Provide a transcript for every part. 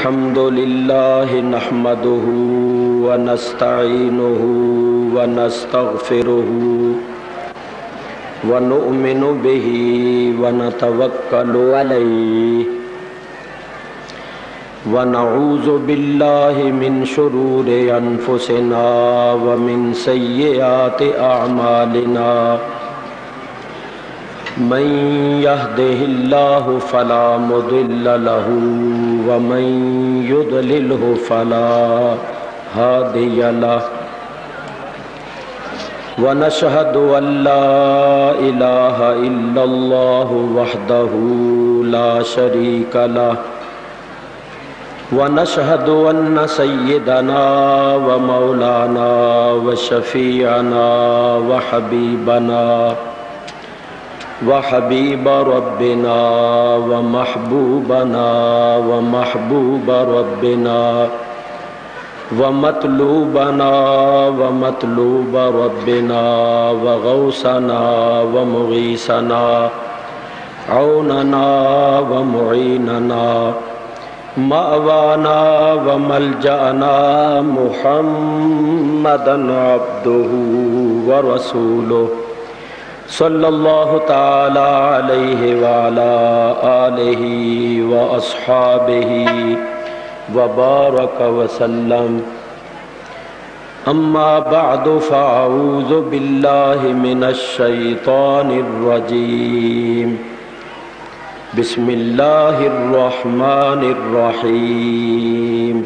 الحمد لله نحمده ونستعينه ونستغفره ونؤمن به ونتوكل عليه ونعوذ بالله من شرور أنفسنا ومن سيئات أعمالنا من يهده الله فلا مضل له ومن يضلله فلا هادي له ونشهد أن لا إله إلا الله وحده لا شريك له ونشهد أن سيدنا ومولانا وشفيعنا وحبيب ربنا ومحبوبنا ومحبوب ربنا ومطلوب ربنا وغوثنا ومغيثنا عوننا ومعيننا مأوانا وملجأنا محمدا عبده ورسوله صلی اللہ تعالی علیہ وعلا آلہ واصحابہ وبارک وسلم اما بعد فاعوذ باللہ من الشیطان الرجیم بسم اللہ الرحمن الرحیم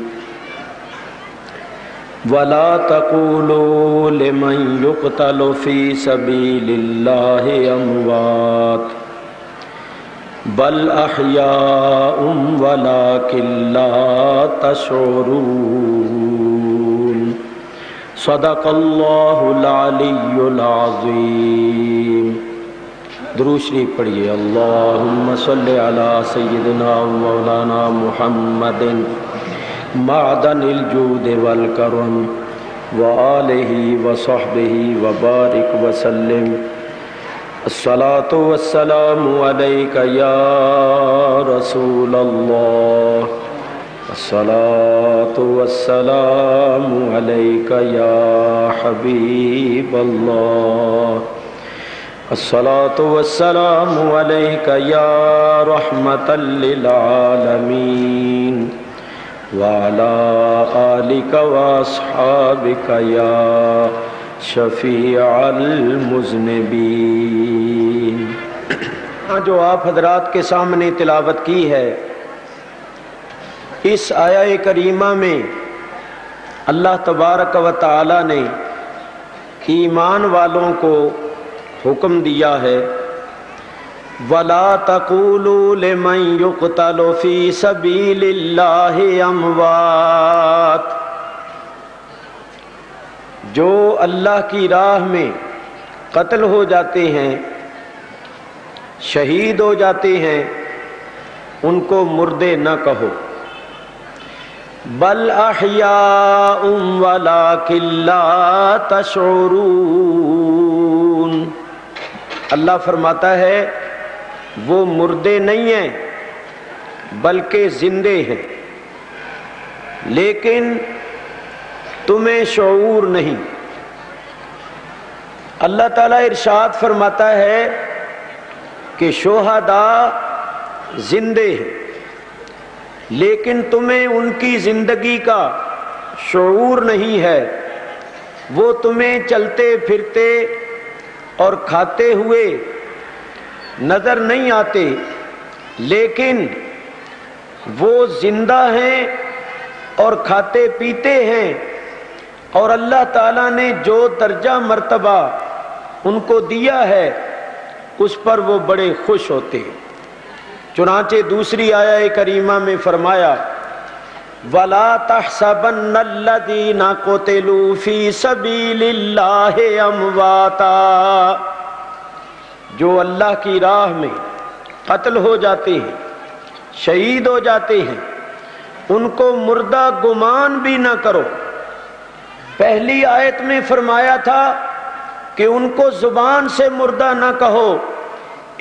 ولا تقولوا لمن يقتل في سبيل الله أموات بل أحياء ولكن لا تشعرون صدق الله العلي العظيم درود شریف پڑھیے اللهم صل على سيدنا مولانا محمد معدن الجود والکرم وآلہ وصحبہ وبارک وسلم الصلاة والسلام علیک یا رسول اللہ الصلاة والسلام علیک یا حبیب اللہ الصلاة والسلام علیک یا رحمة للعالمین وعلى آلك وأصحابك يا شفيع المذنبين۔ جو آپ حضرات کے سامنے تلاوت کی ہے اس آیہ کریمہ میں اللہ تبارک و تعالی نے ایمان والوں کو حکم دیا ہے وَلَا تَقُولُوا لِمَنْ يُقْتَلُ فِي سَبِيلِ اللَّهِ أَمْوَاتٌ، جو اللہ کی راہ میں قتل ہو جاتے ہیں، شہید ہو جاتے ہیں، ان کو مردے نہ کہو، بل احیاء ولکن لا تشعرون، اللہ فرماتا ہے وہ مردے نہیں ہیں بلکہ زندے ہیں، لیکن تمہیں شعور نہیں۔ اللہ تعالیٰ ارشاد فرماتا ہے کہ شہداء زندے ہیں لیکن تمہیں ان کی زندگی کا شعور نہیں ہے، وہ تمہیں چلتے پھرتے اور کھاتے ہوئے نظر نہیں آتے، لیکن وہ زندہ ہیں اور کھاتے پیتے ہیں، اور اللہ تعالیٰ نے جو درجہ مرتبہ ان کو دیا ہے اس پر وہ بڑے خوش ہوتے ہیں۔ چنانچہ دوسری آیہ کریمہ میں فرمایا وَلَا تَحْسَبَنَّ الَّذِينَ قُتِلُوا فِي سَبِيلِ اللَّهِ أَمْوَاتًا، جو اللہ کی راہ میں قتل ہو جاتے ہیں، شہید ہو جاتے ہیں، ان کو مردہ گمان بھی نہ کرو۔ پہلی آیت میں فرمایا تھا کہ ان کو زبان سے مردہ نہ کہو،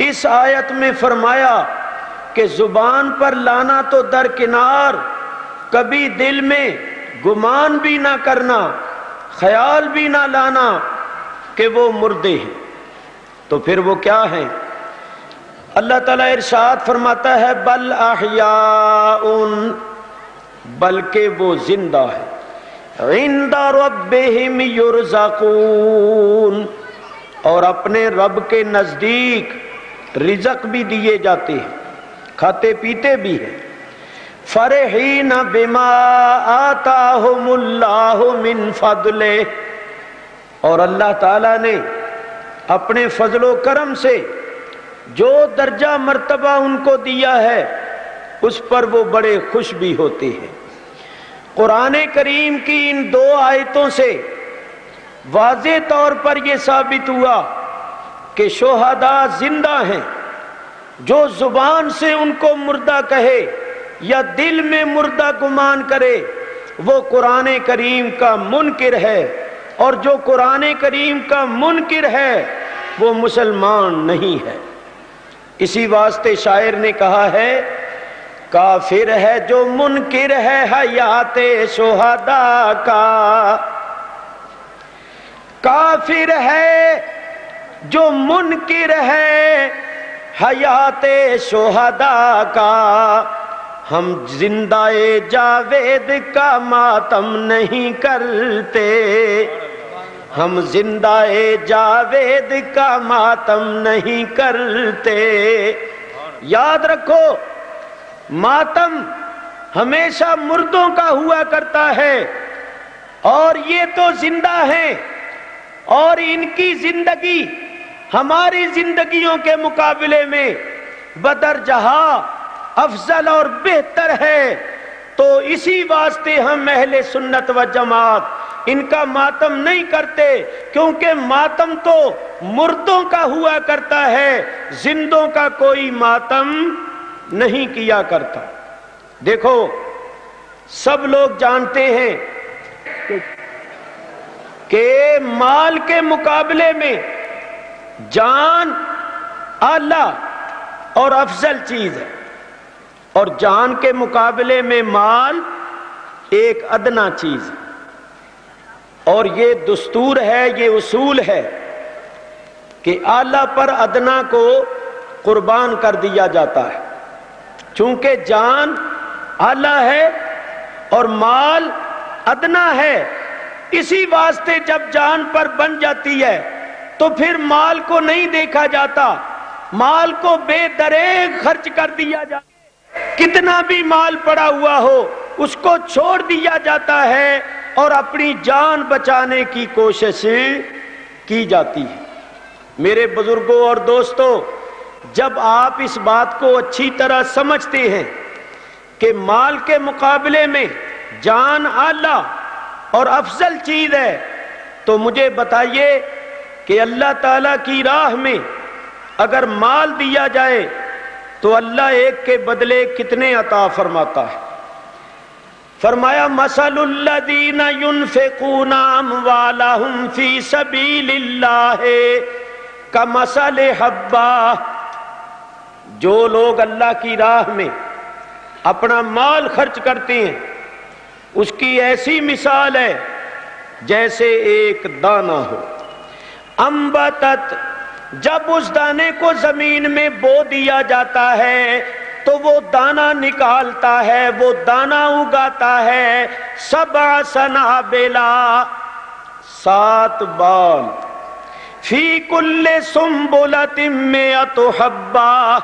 اس آیت میں فرمایا کہ زبان پر لانا تو درکنار، کبھی دل میں گمان بھی نہ کرنا، خیال بھی نہ لانا کہ وہ مردے ہیں۔ تو پھر وہ کیا ہیں؟ اللہ تعالیٰ ارشاد فرماتا ہے بل احیاء، بلکہ وہ زندہ ہے، عند ربہم یرزقون، اور اپنے رب کے نزدیک رزق بھی دیے جاتے ہیں، کھاتے پیتے بھی ہیں۔ فرحین بما آتاہم اللہ من فضلہ، اور اللہ تعالیٰ نے اپنے فضل و کرم سے جو درجہ مرتبہ ان کو دیا ہے اس پر وہ بڑے خوش بھی ہوتے ہیں۔ قرآن کریم کی ان دو آیتوں سے واضح طور پر یہ ثابت ہوا کہ شہداء زندہ ہیں۔ جو زبان سے ان کو مردہ کہے یا دل میں مردہ گمان کرے وہ قرآن کریم کا منکر ہے، اور جو قرآن کریم کا منکر ہے وہ مسلمان نہیں ہے۔ اسی واسطے شاعر نے کہا ہے کافر ہے جو منکر ہے حیات شہداء کا، کافر ہے جو منکر ہے حیات شہداء کا، ہم زندہ جاوید کا ماتم نہیں کرتے، ہم زندہ جاوید کا ماتم نہیں کرتے۔ یاد رکھو ماتم ہمیشہ مردوں کا ہوا کرتا ہے، اور یہ تو زندہ ہیں، اور ان کی زندگی ہماری زندگیوں کے مقابلے میں بدرجہ افضل اور بہتر ہے۔ تو اسی واسطے ہم اہل سنت و جماعت ان کا ماتم نہیں کرتے، کیونکہ ماتم تو مردوں کا ہوا کرتا ہے، زندوں کا کوئی ماتم نہیں کیا کرتا۔ دیکھو سب لوگ جانتے ہیں کہ مال کے مقابلے میں جان اعلیٰ اور افضل چیز ہے، اور جان کے مقابلے میں مال ایک ادنا چیز ہے، اور یہ دستور ہے، یہ اصول ہے کہ اعلیٰ پر ادنا کو قربان کر دیا جاتا ہے، چونکہ جان اعلیٰ ہے اور مال ادنا ہے۔ اسی واسطے جب جان پر بن جاتی ہے تو پھر مال کو نہیں دیکھا جاتا، مال کو بے دریغ خرچ کر دیا جاتا، کتنا بھی مال پڑا ہوا ہو اس کو چھوڑ دیا جاتا ہے اور اپنی جان بچانے کی کوشش کی جاتی ہے۔ میرے بزرگوں اور دوستوں، جب آپ اس بات کو اچھی طرح سمجھتے ہیں کہ مال کے مقابلے میں جان اعلیٰ اور افضل چیز ہے، تو مجھے بتائیے کہ اللہ تعالیٰ کی راہ میں اگر مال دیا جائے تو اللہ ایک کے بدلے کتنے عطا فرماتا ہے؟ فرمایا مثل الذین ينفقون اموالهم فی سبیل اللہ کمثل حبہ، جو لوگ اللہ کی راہ میں اپنا مال خرچ کرتے ہیں اس کی ایسی مثال ہے جیسے ایک دانہ ہو، انبتت، جب اس دانے کو زمین میں بو دیا جاتا ہے تو وہ دانہ نکالتا ہے، وہ دانہ اگاتا ہے، 7 سنابلا، 7 بال، فی کل سنبلۃ 100 حبہ،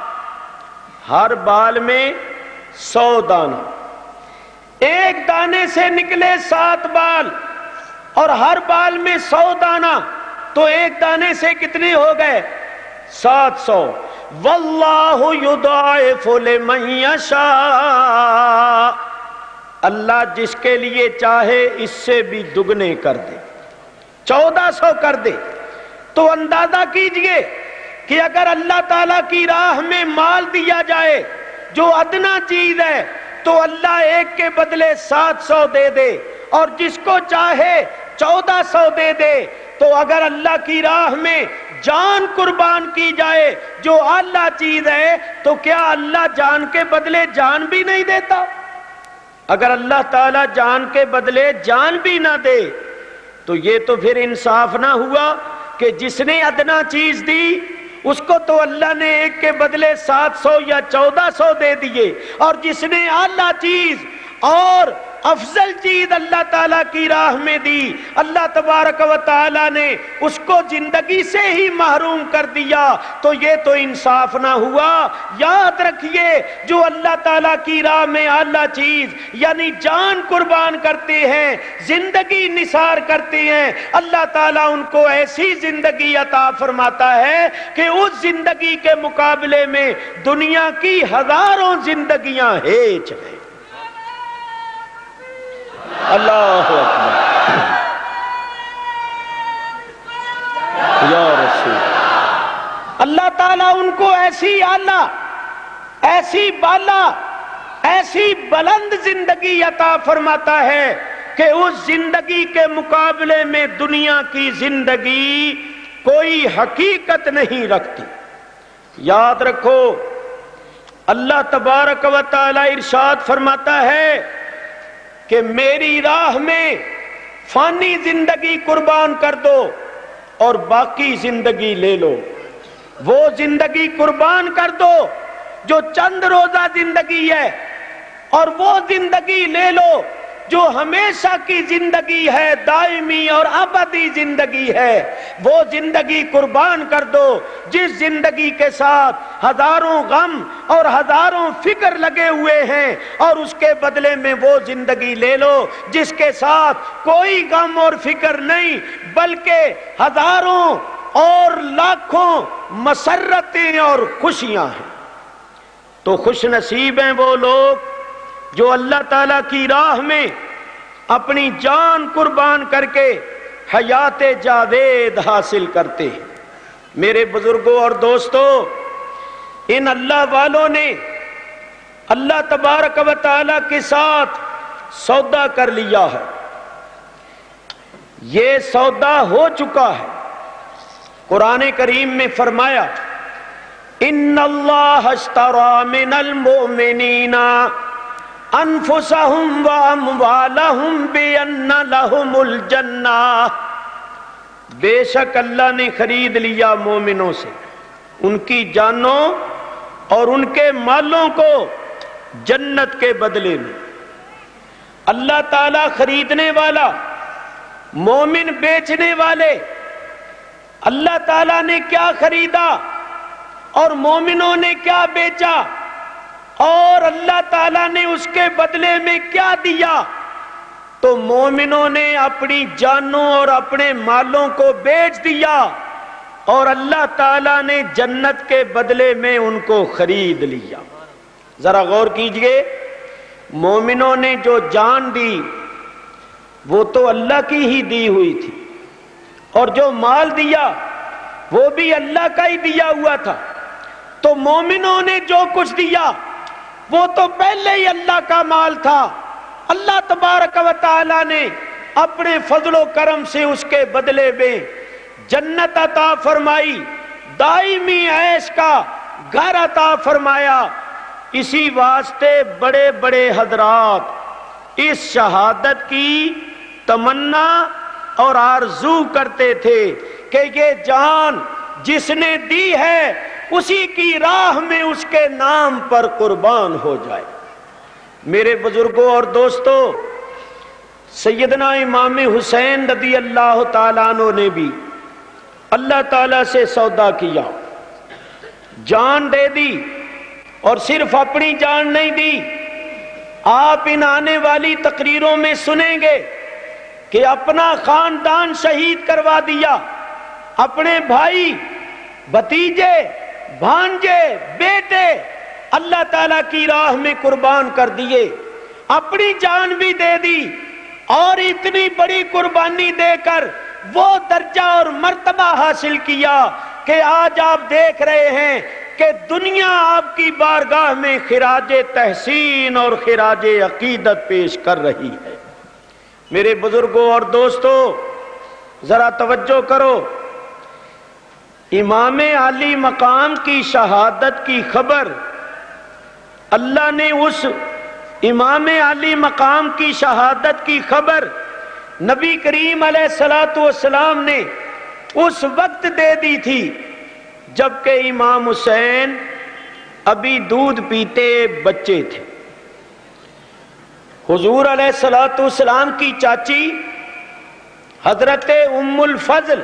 ہر بال میں 100 دانہ، ایک دانے سے نکلے 7 بال اور ہر بال میں 100 دانہ، تو ایک دانے سے کتنے ہو گئے؟ 700۔ واللہ یضاعف لمن یشاء، اللہ جس کے لیے چاہے اس سے بھی دگنے کر دے، 1400 کر دے۔ تو اندازہ کیجئے کہ اگر اللہ تعالیٰ کی راہ میں مال دیا جائے جو ادنا چیز ہے تو اللہ ایک کے بدلے 700 دے دے، اور جس کو چاہے 1400 دے دے۔ تو اگر اللہ کی راہ میں جان قربان کی جائے جو اعلیٰ چیز ہے تو کیا اللہ جان کے بدلے جان بھی نہیں دیتا؟ اگر اللہ تعالیٰ جان کے بدلے جان بھی نہ دے تو یہ تو پھر انصاف نہ ہوا کہ جس نے ادنا چیز دی اس کو تو اللہ نے ایک کے بدلے 700 یا 1400 دے دیے، اور جس نے اعلیٰ چیز اور افضل چیز اللہ تعالیٰ کی راہ میں دی، اللہ تبارک و تعالیٰ نے اس کو زندگی سے ہی محروم کر دیا، تو یہ تو انصاف نہ ہوا۔ یاد رکھیے، جو اللہ تعالیٰ کی راہ میں اعلیٰ چیز یعنی جان قربان کرتے ہیں، زندگی نثار کرتے ہیں، اللہ تعالیٰ ان کو ایسی زندگی عطا فرماتا ہے کہ اس زندگی کے مقابلے میں دنیا کی ہزاروں زندگیاں ہیچ ہیں۔ اللہ اکبر یا رسول، اللہ تعالیٰ ان کو ایسی اعلیٰ، ایسی بالا، ایسی بلند زندگی عطا فرماتا ہے کہ اس زندگی کے مقابلے میں دنیا کی زندگی کوئی حقیقت نہیں رکھتی۔ یاد رکھو، اللہ تبارک و تعالیٰ ارشاد فرماتا ہے کہ میری راہ میں فانی زندگی قربان کر دو اور باقی زندگی لے لو۔ وہ زندگی قربان کر دو جو چند روزہ زندگی ہے، اور وہ زندگی لے لو جو ہمیشہ کی زندگی ہے، دائمی اور ابدی زندگی ہے۔ وہ زندگی قربان کر دو جس زندگی کے ساتھ ہزاروں غم اور ہزاروں فکر لگے ہوئے ہیں، اور اس کے بدلے میں وہ زندگی لے لو جس کے ساتھ کوئی غم اور فکر نہیں، بلکہ ہزاروں اور لاکھوں مسرتیں اور خوشیاں ہیں۔ تو خوش نصیب ہیں وہ لوگ جو اللہ تعالیٰ کی راہ میں اپنی جان قربان کر کے حیات جاوید حاصل کرتے ہیں۔ میرے بزرگوں اور دوستو، ان اللہ والوں نے اللہ تبارک و تعالیٰ کے ساتھ سودا کر لیا ہے، یہ سودا ہو چکا ہے۔ قرآن کریم میں فرمایا، ان اللہ اشتری من المؤمنین انفسہم واموالہم بان لہم الجنہ، بے شک اللہ نے خرید لیا مومنوں سے ان کی جانوں اور ان کے مالوں کو جنت کے بدلے میں۔ اللہ تعالیٰ خریدنے والا، مومن بیچنے والے، اللہ تعالیٰ نے کیا خریدا اور مومنوں نے کیا بیچا، اور اللہ تعالیٰ نے اس کے بدلے میں کیا دیا؟ تو مومنوں نے اپنی جانوں اور اپنے مالوں کو بیچ دیا، اور اللہ تعالیٰ نے جنت کے بدلے میں ان کو خرید لیا۔ ذرا غور کیجئے، مومنوں نے جو جان دی وہ تو اللہ کی ہی دی ہوئی تھی، اور جو مال دیا وہ بھی اللہ کا ہی دیا ہوا تھا۔ تو مومنوں نے جو کچھ دیا وہ تو پہلے ہی اللہ کا مال تھا، اللہ تبارک و تعالیٰ نے اپنے فضل و کرم سے اس کے بدلے میں جنت عطا فرمائی، دائمی عیش کا گھر عطا فرمایا۔ اسی واسطے بڑے بڑے حضرات اس شہادت کی تمنا اور آرزو کرتے تھے کہ یہ جان جس نے دی ہے اسی کی راہ میں اس کے نام پر قربان ہو جائے۔ میرے بزرگوں اور دوستو، سیدنا امام حسین رضی اللہ تعالیٰ عنہ نے بھی اللہ تعالیٰ سے سودا کیا، جان دے دی، اور صرف اپنی جان نہیں دی۔ آپ ان آنے والی تقریروں میں سنیں گے کہ اپنا خاندان شہید کروا دیا، اپنے بھائی، بھتیجے، بھانجے، بیٹے اللہ تعالیٰ کی راہ میں قربان کر دیے، اپنی جان بھی دے دی، اور اتنی بڑی قربانی دے کر وہ درجہ اور مرتبہ حاصل کیا کہ آج آپ دیکھ رہے ہیں کہ دنیا آپ کی بارگاہ میں خراج تحسین اور خراج عقیدت پیش کر رہی ہے۔ میرے بزرگوں اور دوستو، ذرا توجہ کرو، امام عالی مقام کی شہادت کی خبر اللہ نے اس امام علی مقام کی شہادت کی خبر نبی کریم علیہ الصلوۃ والسلام نے اس وقت دے دی تھی جبکہ امام حسین ابھی دودھ پیتے بچے تھے۔ حضور علیہ الصلوۃ والسلام کی چاچی حضرت ام الفضل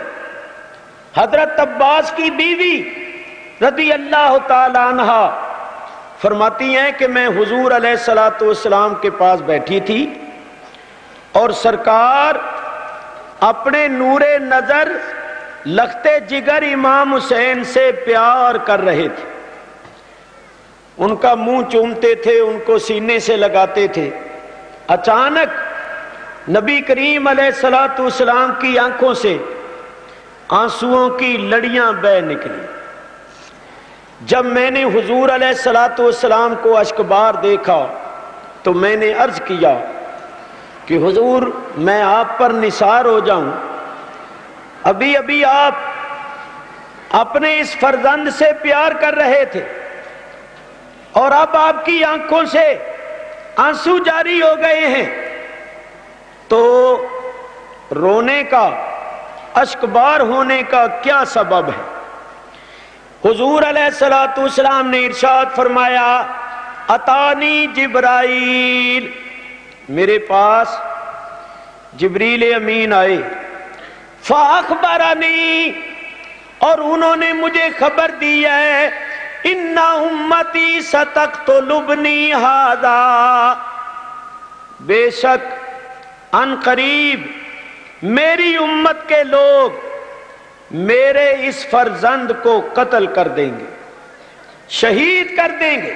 حضرت عباس کی بیوی رضی اللہ تعالی عنہ فرماتی ہیں کہ میں حضور علیہ الصلوۃ والسلام کے پاس بیٹھی تھی اور سرکار اپنے نور نظر لختے جگر امام حسین سے پیار کر رہے تھے، ان کا منہ چومتے تھے، ان کو سینے سے لگاتے تھے۔ اچانک نبی کریم علیہ الصلوۃ والسلام کی آنکھوں سے آنسوؤں کی لڑیاں بہہ نکلی۔ جب میں نے حضور علیہ الصلوۃ والسلام کو اشکبار دیکھا تو میں نے عرض کیا کہ حضور میں آپ پر نثار ہو جاؤں، ابھی ابھی آپ اپنے اس فرزند سے پیار کر رہے تھے اور اب آپ کی آنکھوں سے آنسو جاری ہو گئے ہیں، تو رونے کا اشکبار ہونے کا کیا سبب ہے؟ حضور علیہ الصلوۃ والسلام نے ارشاد فرمایا اتانی جبرائیل، میرے پاس جبریل امین آئے، فاخبرنی، اور انہوں نے مجھے خبر دی ہے ان امتی ستقتلبنی ھذا، بے شک ان قریب میری امت کے لوگ میرے اس فرزند کو قتل کر دیں گے، شہید کر دیں گے۔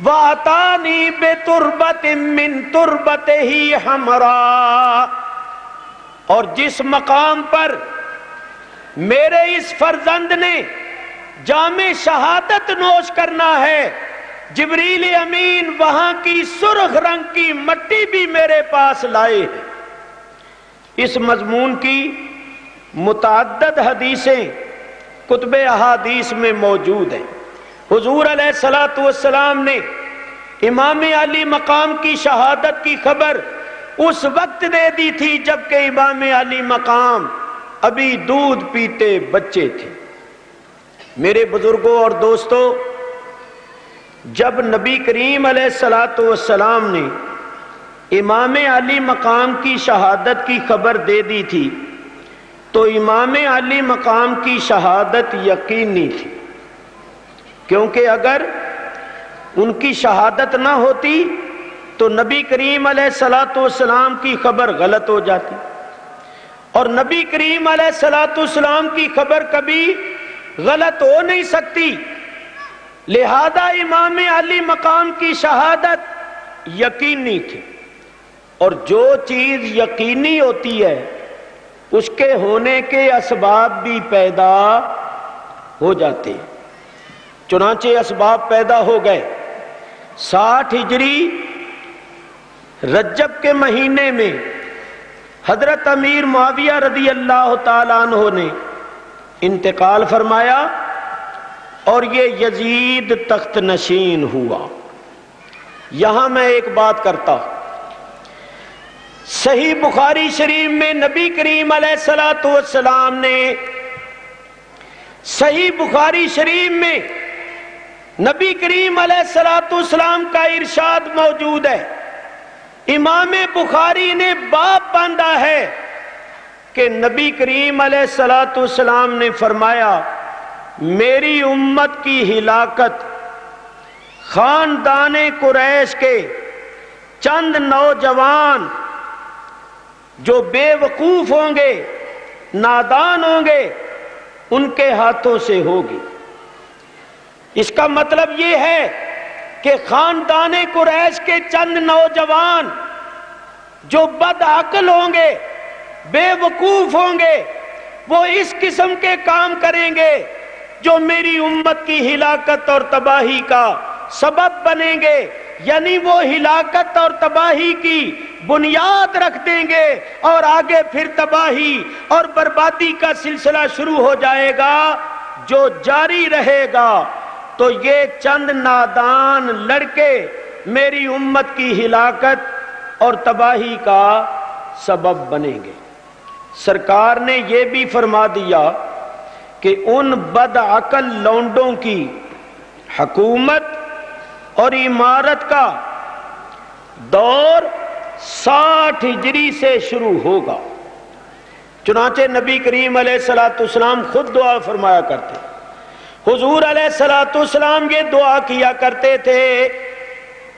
وَأَتَانِي بِتُرْبَةٍ مِّن تُرْبَتِهِ حَمْرَاء، اور جس مقام پر میرے اس فرزند نے جام شہادت نوش کرنا ہے، جبریل امین وہاں کی سرخ رنگ کی مٹی بھی میرے پاس لائے ہیں۔ اس مضمون کی متعدد حدیثیں کتب احادیث میں موجود ہیں۔ حضور علیہ الصلوۃ والسلام نے امام علی مقام کی شہادت کی خبر اس وقت دے دی تھی جبکہ امام علی مقام ابھی دودھ پیتے بچے تھے۔ میرے بزرگوں اور دوستوں، جب نبی کریم علیہ الصلوۃ والسلام نے امام علی مقام کی شہادت کی خبر دے دی تھی تو امام علی مقام کی شہادت یقینی تھی، کیونکہ اگر ان کی شہادت نہ ہوتی تو نبی کریم علیہ الصلوۃ والسلام کی خبر غلط ہو جاتی، اور نبی کریم علیہ الصلوۃ والسلام کی خبر کبھی غلط ہو نہیں سکتی، لہذا امام علی مقام کی شہادت یقینی تھی، اور جو چیز یقینی ہوتی ہے اس کے ہونے کے اسباب بھی پیدا ہو جاتے ہیں۔ چنانچہ اسباب پیدا ہو گئے۔ 60 ہجری رجب کے مہینے میں حضرت امیر معاویہ رضی اللہ تعالیٰ عنہ نے انتقال فرمایا اور یہ یزید تخت نشین ہوا۔ یہاں میں ایک بات کرتا ہوں، صحیح بخاری شریف میں نبی کریم علیہ الصلوۃ والسلام نے، صحیح بخاری شریف میں نبی کریم علیہ الصلوۃ والسلام کا ارشاد موجود ہے۔ امام بخاری نے باب باندھا ہے کہ نبی کریم علیہ الصلوۃ والسلام نے فرمایا میری امت کی ہلاکت خاندان قریش کے چند نوجوان جو بے وقوف ہوں گے، نادان ہوں گے، ان کے ہاتھوں سے ہوگی۔ اس کا مطلب یہ ہے کہ خاندان قریش کے چند نوجوان جو بد عقل ہوں گے، بے وقوف ہوں گے، وہ اس قسم کے کام کریں گے جو میری امت کی ہلاکت اور تباہی کا سبب بنیں گے، یعنی وہ ہلاکت اور تباہی کی بنیاد رکھ دیں گے اور آگے پھر تباہی اور بربادی کا سلسلہ شروع ہو جائے گا جو جاری رہے گا۔ تو یہ چند نادان لڑکے میری امت کی ہلاکت اور تباہی کا سبب بنیں گے۔ سرکار نے یہ بھی فرما دیا کہ ان بد عقل لونڈوں کی حکومت اور عمارت کا دور 60 ہجری سے شروع ہوگا۔ چنانچہ نبی کریم علیہ السلام خود دعا فرمایا کرتے، حضور علیہ السلام یہ دعا کیا کرتے تھے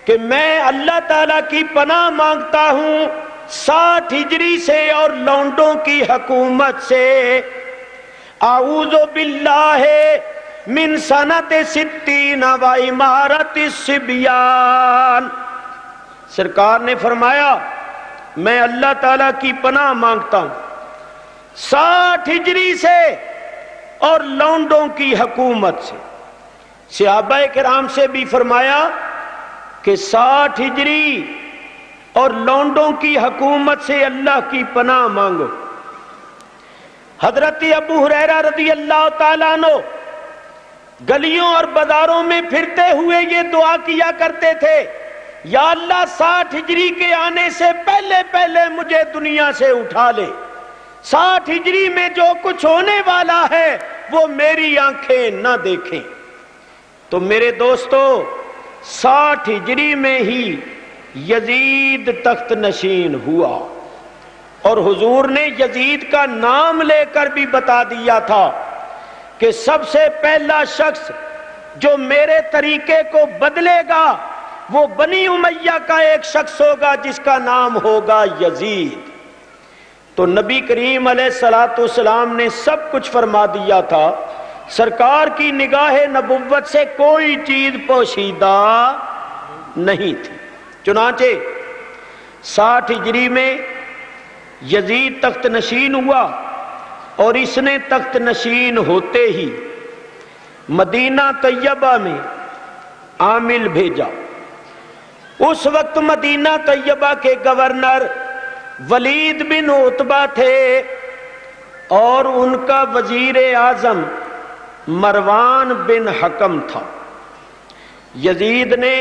کہ میں اللہ تعالیٰ کی پناہ مانگتا ہوں 60 ہجری سے اور لونڈوں کی حکومت سے، اعوذ باللہ من سنت 60 و عمارت الصبیان۔ سرکار نے فرمایا میں اللہ تعالیٰ کی پناہ مانگتا ہوں 60 ہجری سے اور لونڈوں کی حکومت سے۔ صحابہ کرام سے بھی فرمایا کہ 60 ہجری اور لونڈوں کی حکومت سے اللہ کی پناہ مانگو۔ حضرت ابو ہریرہ رضی اللہ تعالیٰ عنہ گلیوں اور بازاروں میں پھرتے ہوئے یہ دعا کیا کرتے تھے، یا اللہ 60 ہجری کے آنے سے پہلے پہلے مجھے دنیا سے اٹھا لے، 60 ہجری میں جو کچھ ہونے والا ہے وہ میری آنکھیں نہ دیکھیں۔ تو میرے دوستو 60 ہجری میں ہی یزید تخت نشین ہوا، اور حضور نے یزید کا نام لے کر بھی بتا دیا تھا کہ سب سے پہلا شخص جو میرے طریقے کو بدلے گا وہ بنی امیہ کا ایک شخص ہوگا جس کا نام ہوگا یزید۔ تو نبی کریم علیہ السلام نے سب کچھ فرما دیا تھا، سرکار کی نگاہ نبوت سے کوئی چیز پوشیدہ نہیں تھی۔ چنانچہ 60 ہجری میں یزید تخت نشین ہوا، اور اس نے تخت نشین ہوتے ہی مدینہ طیبہ میں عامل بھیجا۔ اس وقت مدینہ طیبہ کے گورنر ولید بن عتبہ تھے، اور ان کا وزیر اعظم مروان بن حکم تھا۔ یزید نے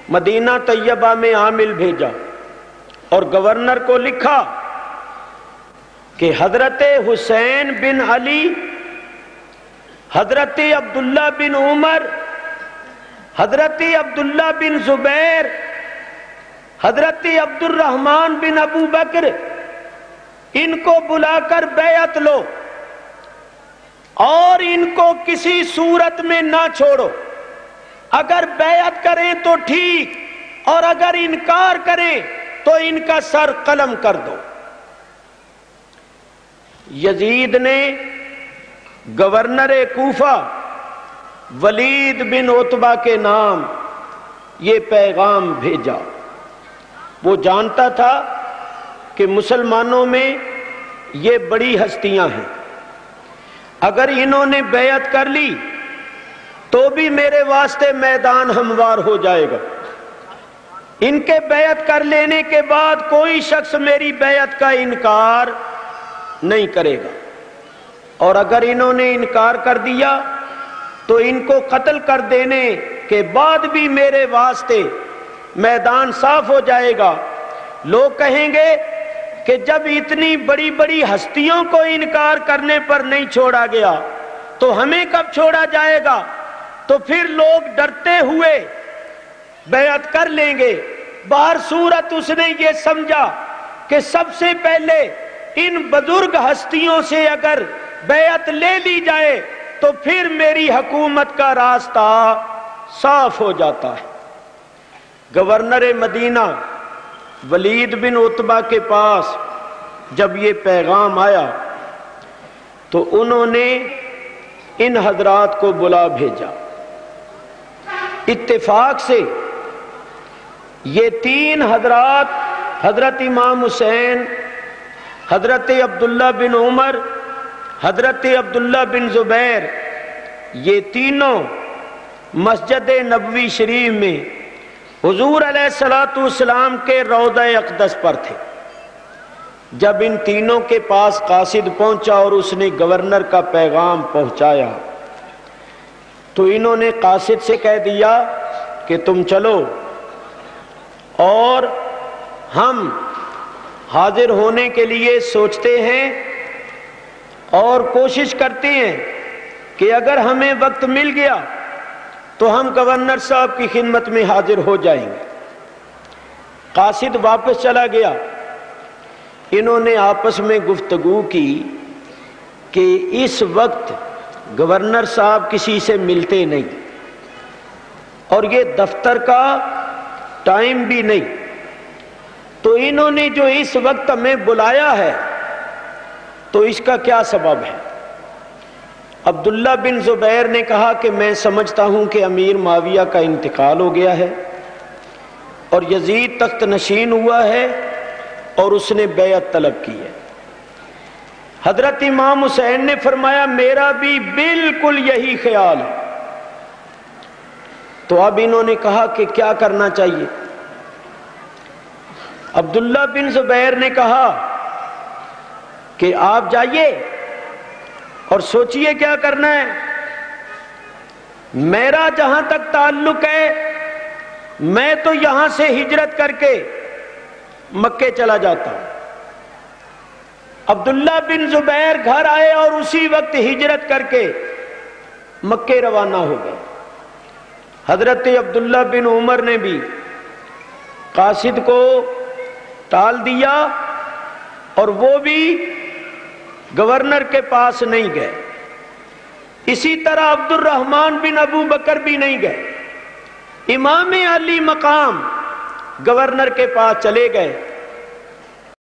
مدینہ طیبہ میں عامل بھیجا اور گورنر کو لکھا کہ حضرت حسین بن علی، حضرت عبداللہ بن عمر، حضرت عبداللہ بن زبیر، حضرت عبد الرحمن بن ابو بکر، ان کو بلا کر بیعت لو اور ان کو کسی صورت میں نہ چھوڑو، اگر بیعت کریں تو ٹھیک، اور اگر انکار کریں تو ان کا سر قلم کر دو۔ یزید نے گورنر کوفہ ولید بن عتبہ کے نام یہ پیغام بھیجا۔ وہ جانتا تھا کہ مسلمانوں میں یہ بڑی ہستیاں ہیں، اگر انہوں نے بیعت کر لی تو بھی میرے واسطے میدان ہموار ہو جائے گا، ان کے بیعت کر لینے کے بعد کوئی شخص میری بیعت کا انکار نہیں کرے گا، اور اگر انہوں نے انکار کر دیا تو ان کو قتل کر دینے کے بعد بھی میرے واسطے میدان صاف ہو جائے گا۔ لوگ کہیں گے کہ جب اتنی بڑی بڑی ہستیوں کو انکار کرنے پر نہیں چھوڑا گیا تو ہمیں کب چھوڑا جائے گا؟ تو پھر لوگ ڈرتے ہوئے بیعت کر لیں گے۔ بہر صورت اس نے یہ سمجھا کہ سب سے پہلے ان بزرگ ہستیوں سے اگر بیعت لے لی جائے تو پھر میری حکومت کا راستہ صاف ہو جاتا ہے۔ گورنر مدینہ ولید بن عتبہ کے پاس جب یہ پیغام آیا تو انہوں نے ان حضرات کو بلا بھیجا۔ اتفاق سے یہ 3 حضرات، حضرت امام حسین، حضرت عبداللہ بن عمر، حضرت عبداللہ بن زبیر، یہ تینوں مسجد نبوی شریف میں حضور علیہ السلام کے روضہ اقدس پر تھے۔ جب ان تینوں کے پاس قاصد پہنچا اور اس نے گورنر کا پیغام پہنچایا تو انہوں نے قاصد سے کہہ دیا کہ تم چلو اور ہم حاضر ہونے کے لیے سوچتے ہیں اور کوشش کرتے ہیں کہ اگر ہمیں وقت مل گیا تو ہم گورنر صاحب کی خدمت میں حاضر ہو جائیں گے۔ قاصد واپس چلا گیا۔ انہوں نے آپس میں گفتگو کی کہ اس وقت گورنر صاحب کسی سے ملتے نہیں اور یہ دفتر کا ٹائم بھی نہیں، تو انہوں نے جو اس وقت ہمیں بلایا ہے تو اس کا کیا سبب ہے؟ عبداللہ بن زبیر نے کہا کہ میں سمجھتا ہوں کہ امیر معاویہ کا انتقال ہو گیا ہے اور یزید تخت نشین ہوا ہے اور اس نے بیعت طلب کی ہے۔ حضرت امام حسین نے فرمایا میرا بھی بالکل یہی خیال ہے۔ تو اب انہوں نے کہا کہ کیا کرنا چاہیے؟ عبداللہ بن زبیر نے کہا کہ آپ جائیے اور سوچئے کیا کرنا ہے۔ میرا جہاں تک تعلق ہے میں تو یہاں سے ہجرت کر کے مکے چلا جاتا ہوں۔ عبداللہ بن زبیر گھر آئے اور اسی وقت ہجرت کر کے مکے روانہ ہو گئے۔ حضرت عبداللہ بن عمر نے بھی قاصد کو ٹال دیا اور وہ بھی گورنر کے پاس نہیں گئے۔ اسی طرح عبد الرحمن بن ابو بکر بھی نہیں گئے۔ امام علی مقام گورنر کے پاس چلے گئے